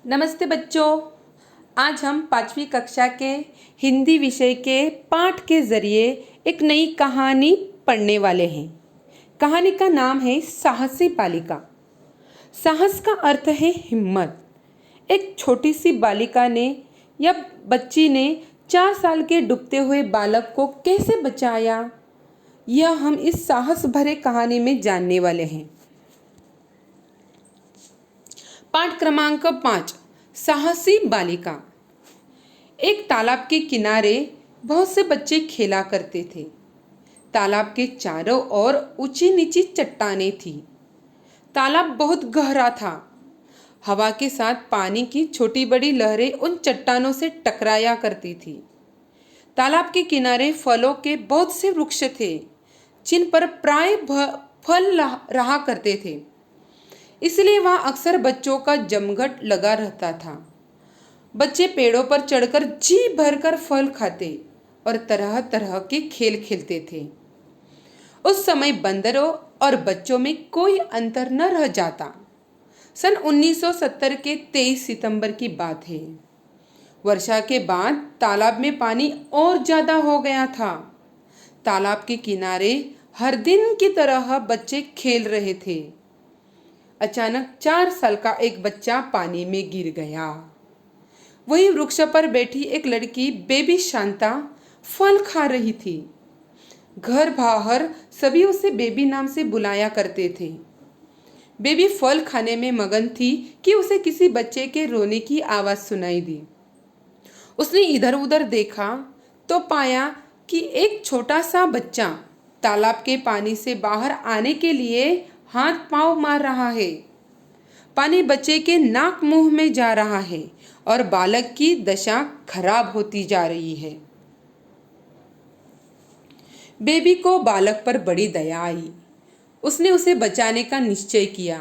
नमस्ते बच्चों। आज हम 5वीं कक्षा के हिंदी विषय के पाठ के ज़रिए एक नई कहानी पढ़ने वाले हैं। कहानी का नाम है साहसी बालिका। साहस का अर्थ है हिम्मत। एक छोटी सी बालिका ने या बच्ची ने 4 साल के डूबते हुए बालक को कैसे बचाया, यह हम इस साहस भरे कहानी में जानने वाले हैं। पाठ क्रमांक 5, साहसी बालिका। एक तालाब के किनारे बहुत से बच्चे खेला करते थे। तालाब के चारों ओर ऊंची नीची चट्टानें थी। तालाब बहुत गहरा था। हवा के साथ पानी की छोटी बड़ी लहरें उन चट्टानों से टकराया करती थी। तालाब के किनारे फलों के बहुत से वृक्ष थे, जिन पर प्राय फल रहा करते थे। इसलिए वहाँ अक्सर बच्चों का जमघट लगा रहता था। बच्चे पेड़ों पर चढ़कर जी भरकर फल खाते और तरह तरह के खेल खेलते थे। उस समय बंदरों और बच्चों में कोई अंतर न रह जाता। सन 1970 के 23 सितंबर की बात है। वर्षा के बाद तालाब में पानी और ज़्यादा हो गया था। तालाब के किनारे हर दिन की तरह बच्चे खेल रहे थे। अचानक 4 साल का एक बच्चा पानी में गिर गया। वही वृक्ष पर बैठी एक लड़की बेबी शांता फल खा रही थी। घर बाहर सभी उसे बेबी नाम से बुलाया करते थे। बेबी फल खाने में मगन थी कि उसे किसी बच्चे के रोने की आवाज़ सुनाई दी। उसने इधर उधर देखा तो पाया कि एक छोटा सा बच्चा तालाब के पानी से बाहर आने के लिए हाथ पांव मार रहा है। पानी बच्चे के नाक मुंह में जा रहा है और बालक की दशा खराब होती जा रही है। बेबी को बालक पर बड़ी दया आई। उसने उसे बचाने का निश्चय किया।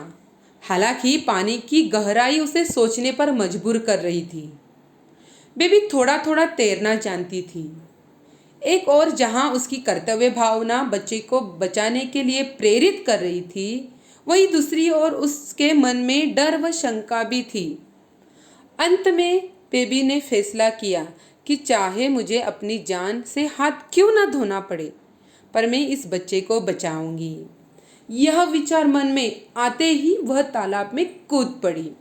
हालांकि पानी की गहराई उसे सोचने पर मजबूर कर रही थी। बेबी थोड़ा थोड़ा तैरना जानती थी। एक और जहां उसकी कर्तव्य भावना बच्चे को बचाने के लिए प्रेरित कर रही थी, वहीं दूसरी ओर उसके मन में डर व शंका भी थी। अंत में बेबी ने फैसला किया कि चाहे मुझे अपनी जान से हाथ क्यों ना धोना पड़े, पर मैं इस बच्चे को बचाऊंगी। यह विचार मन में आते ही वह तालाब में कूद पड़ी।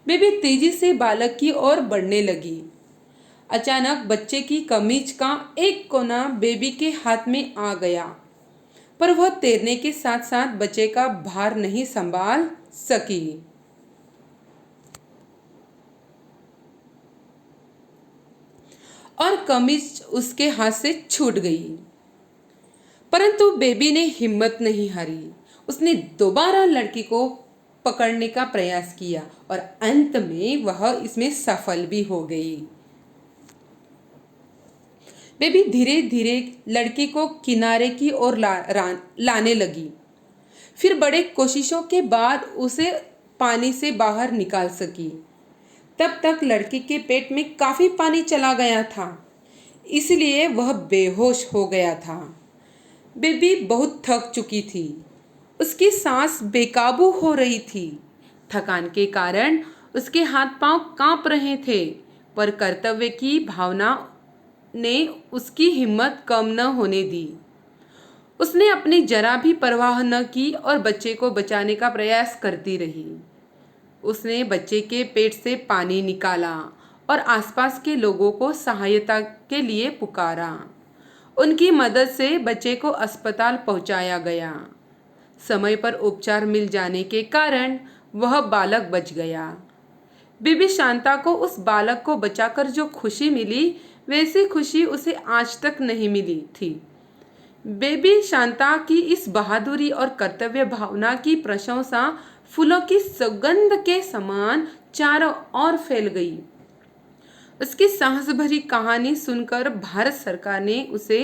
बेबी तेजी से बालक की ओर बढ़ने लगी। अचानक बच्चे की कमीज का एक कोना बेबी के हाथ में आ गया, पर वह तैरने के साथ साथ बच्चे का भार नहीं संभाल सकी। और कमीज उसके हाथ से छूट गई। परंतु बेबी ने हिम्मत नहीं हारी। उसने दोबारा लड़की को पकड़ने का प्रयास किया और अंत में वह इसमें सफल भी हो गई। बेबी धीरे धीरे लड़की को किनारे की ओर लाने लगी। फिर बड़े कोशिशों के बाद उसे पानी से बाहर निकाल सकी। तब तक लड़की के पेट में काफी पानी चला गया था, इसलिए वह बेहोश हो गया था। बेबी बहुत थक चुकी थी। उसकी सांस बेकाबू हो रही थी। थकान के कारण उसके हाथ पांव कांप रहे थे, पर कर्तव्य की भावना ने उसकी हिम्मत कम न होने दी। उसने अपनी जरा भी परवाह न की और बच्चे को बचाने का प्रयास करती रही। उसने बच्चे के पेट से पानी निकाला और आसपास के लोगों को सहायता के लिए पुकारा। उनकी मदद से बच्चे को अस्पताल पहुंचाया गया। समय पर उपचार मिल जाने के कारण वह बालक बच गया। बेबी शांता को उस बालक को बचाकर जो खुशी मिली, वैसी खुशी उसे आज तक नहीं मिली थी। बेबी शांता की इस बहादुरी और कर्तव्य भावना की प्रशंसा फूलों की सुगंध के समान चारों ओर फैल गई। उसकी साहस भरी कहानी सुनकर भारत सरकार ने उसे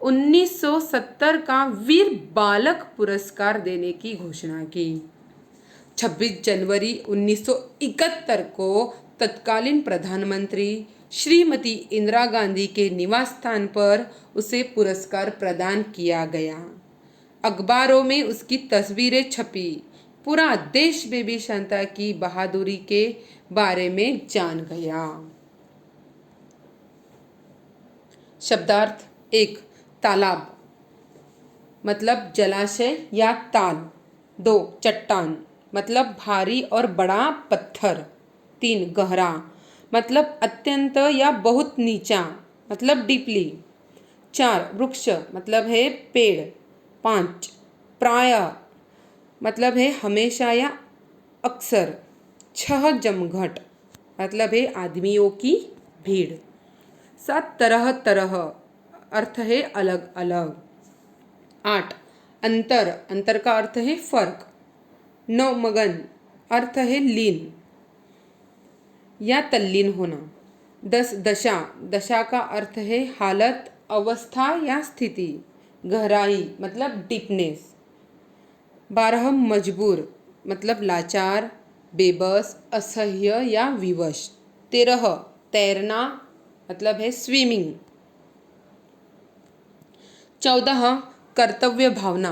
1970 का वीर बालक पुरस्कार देने की घोषणा की। 26 जनवरी 1971 को तत्कालीन प्रधानमंत्री श्रीमती इंदिरा गांधी के निवास स्थान पर उसे पुरस्कार प्रदान किया गया। अखबारों में उसकी तस्वीरें छपी। पूरा देश बेबी शांता की बहादुरी के बारे में जान गया। शब्दार्थ 1 तालाब मतलब जलाशय या ताल। 2 चट्टान मतलब भारी और बड़ा पत्थर। 3 गहरा मतलब अत्यंत या बहुत नीचा मतलब डीपली। 4 वृक्ष मतलब है पेड़। 5 प्रायः मतलब है हमेशा या अक्सर। 6 जमघट मतलब है आदमियों की भीड़। 7 तरह तरह अर्थ है अलग अलग। 8 अंतर अंतर का अर्थ है फर्क। 9 मगन अर्थ है लीन या तल्लीन होना। 10 दशा दशा का अर्थ है हालत अवस्था या स्थिति। गहराई मतलब डीपनेस। 12 मजबूर मतलब लाचार बेबस असह्य या विवश। 13 तैरना मतलब है स्विमिंग। 14 कर्तव्य भावना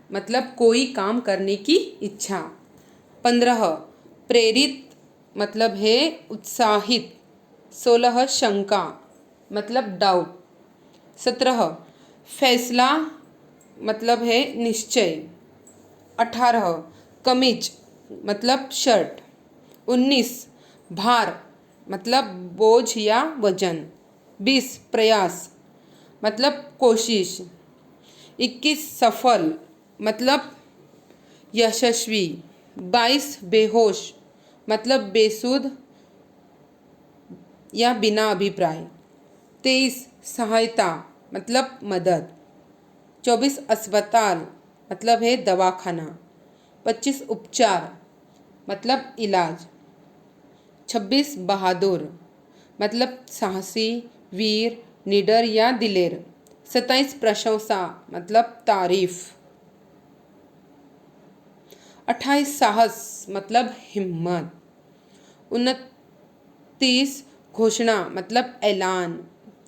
मतलब कोई काम करने की इच्छा। 15 प्रेरित मतलब है उत्साहित। 16 शंका मतलब डाउट। 17 फैसला मतलब है निश्चय। 18 कमीज मतलब शर्ट। 19 भार मतलब बोझ या वजन। 20 प्रयास मतलब कोशिश। 21 सफल मतलब यशस्वी। 22 बेहोश मतलब बेसुध या बिना अभिप्राय। 23 सहायता मतलब मदद। 24 अस्पताल मतलब है दवाखाना। 25 उपचार मतलब इलाज। 26 बहादुर मतलब साहसी वीर निडर या दिलेर। 27 प्रशंसा मतलब तारीफ। 28 साहस मतलब हिम्मत। 29 घोषणा मतलब ऐलान।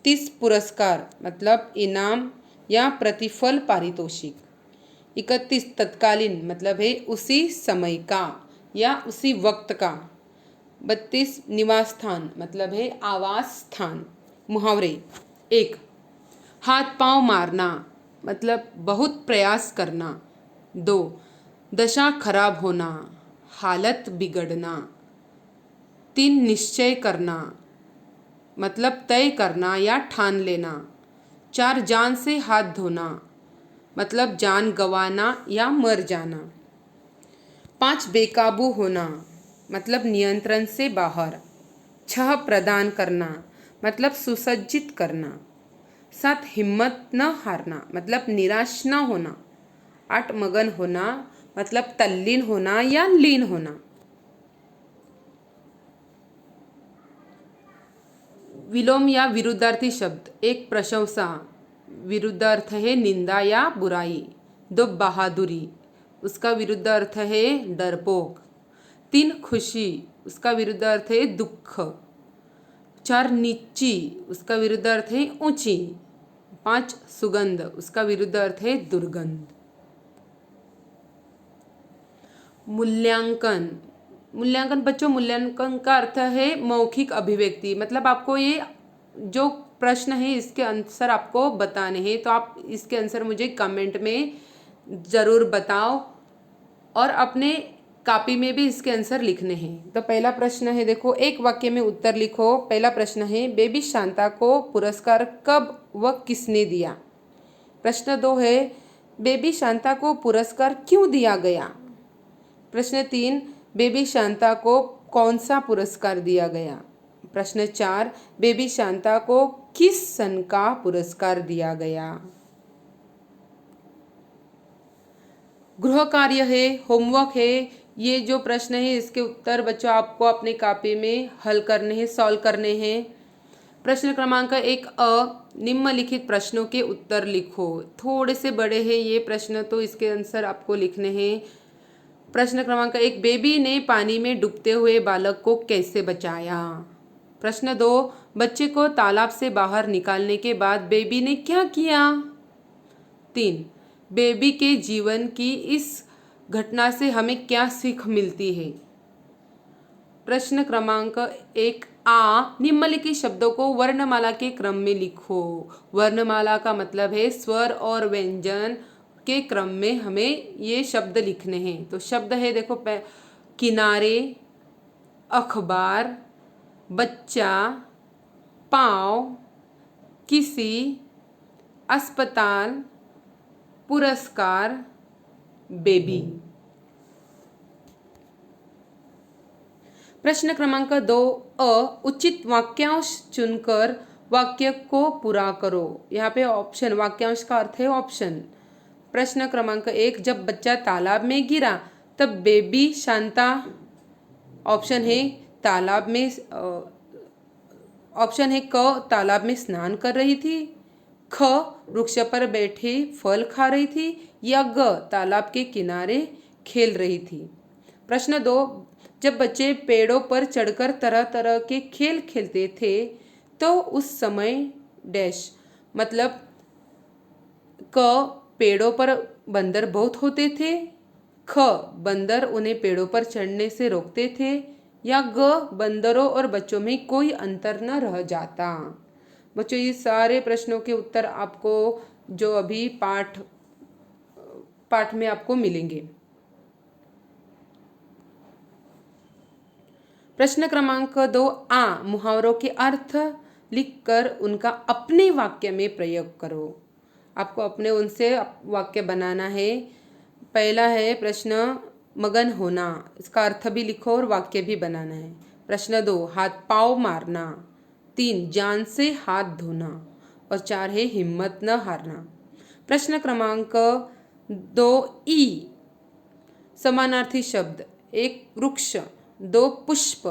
30 पुरस्कार मतलब इनाम या प्रतिफल पारितोषिक। 31 तत्कालीन मतलब है उसी समय का या उसी वक्त का। 32 निवास स्थान मतलब है आवास स्थान। मुहावरे 1 हाथ पांव मारना मतलब बहुत प्रयास करना। 2 दशा खराब होना हालत बिगड़ना। 3 निश्चय करना मतलब तय करना या ठान लेना। 4 जान से हाथ धोना मतलब जान गंवाना या मर जाना। 5 बेकाबू होना मतलब नियंत्रण से बाहर। 6 प्रदान करना मतलब सुसज्जित करना। 7 हिम्मत न हारना मतलब निराश न होना। 8 मगन होना मतलब तल्लीन होना या लीन होना। विलोम या विरुद्धार्थी शब्द 1 प्रशंसा विरुद्धार्थ है निंदा या बुराई। 2 बहादुरी उसका विरुद्धार्थ है डरपोक। 3 खुशी उसका विरुद्धार्थ है दुख। 4 नीची उसका विरुद्धार्थ है ऊंची। 5 सुगंध उसका विरुद्धार्थ है दुर्गंध। मूल्यांकन मूल्यांकन बच्चों मूल्यांकन का अर्थ है मौखिक अभिव्यक्ति मतलब आपको ये जो प्रश्न है इसके आंसर आपको बताने हैं तो आप इसके आंसर मुझे कमेंट में ज़रूर बताओ और अपने कॉपी में भी इसके आंसर लिखने हैं। तो पहला प्रश्न है देखो एक वाक्य में उत्तर लिखो। पहला प्रश्न है बेबी शांता को पुरस्कार कब व किसने दिया। प्रश्न 2 है बेबी शांता को पुरस्कार क्यों दिया गया। प्रश्न 3 बेबी शांता को कौन सा पुरस्कार दिया गया। प्रश्न 4 बेबी शांता को किस सन का पुरस्कार दिया गया। गृह कार्य है होमवर्क है ये जो प्रश्न है इसके उत्तर बच्चों आपको अपने कॉपी में हल करने हैं सॉल्व करने हैं। प्रश्न क्रमांक 1 निम्नलिखित प्रश्नों के उत्तर लिखो। थोड़े से बड़े हैं ये प्रश्न तो इसके आंसर आपको लिखने हैं। प्रश्न क्रमांक 1 बेबी ने पानी में डूबते हुए बालक को कैसे बचाया। प्रश्न 2 बच्चे को तालाब से बाहर निकालने के बाद बेबी ने क्या किया। 3 बेबी के जीवन की इस घटना से हमें क्या सीख मिलती है। प्रश्न क्रमांक 1 आ, निम्नलिखित शब्दों को वर्णमाला के क्रम में लिखो। वर्णमाला का मतलब है स्वर और व्यंजन के क्रम में हमें ये शब्द लिखने हैं। तो शब्द है देखो, किनारे, अखबार, बच्चा, पाँव, किसी, अस्पताल, पुरस्कार, बेबी। प्रश्न क्रमांक 2 अ, उचित वाक्यांश चुनकर वाक्य को पूरा करो। यहाँ पे ऑप्शन, वाक्यांश का अर्थ है ऑप्शन। प्रश्न क्रमांक 1, जब बच्चा तालाब में गिरा तब बेबी शांता, ऑप्शन है तालाब में, ऑप्शन है क, तालाब में स्नान कर रही थी, ख, वृक्ष पर बैठे फल खा रही थी, या ग, तालाब के किनारे खेल रही थी। प्रश्न 2, जब बच्चे पेड़ों पर चढ़कर तरह तरह के खेल खेलते थे तो उस समय डैश, मतलब क, पेड़ों पर बंदर बहुत होते थे, ख, बंदर उन्हें पेड़ों पर चढ़ने से रोकते थे, या ग, बंदरों और बच्चों में कोई अंतर न रह जाता। बच्चों ये सारे प्रश्नों के उत्तर आपको जो अभी पाठ में आपको मिलेंगे। प्रश्न क्रमांक 2 आ, मुहावरों के अर्थ लिखकर उनका अपने वाक्य में प्रयोग करो। आपको अपने उनसे वाक्य बनाना है। पहला है प्रश्न मगन होना, इसका अर्थ भी लिखो और वाक्य भी बनाना है। प्रश्न 2 हाथ पाँव मारना, 3 जान से हाथ धोना, और 4 है हिम्मत न हारना। प्रश्न क्रमांक 2 ई, समानार्थी शब्द, 1 वृक्ष, 2 पुष्प,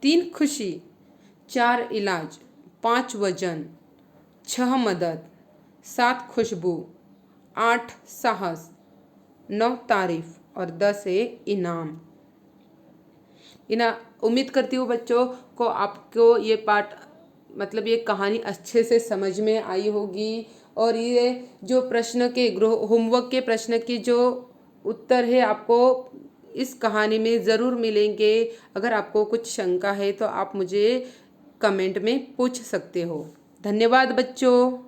3 खुशी, 4 इलाज, 5 वजन, 6 मदद, 7 खुशबू, 8 साहस, 9 तारीफ और 10 है इनाम। उम्मीद करती हूँ बच्चों को आपको ये पाठ, मतलब ये कहानी अच्छे से समझ में आई होगी, और ये जो प्रश्न के होमवर्क के प्रश्न की जो उत्तर है आपको इस कहानी में ज़रूर मिलेंगे। अगर आपको कुछ शंका है तो आप मुझे कमेंट में पूछ सकते हो। धन्यवाद बच्चों।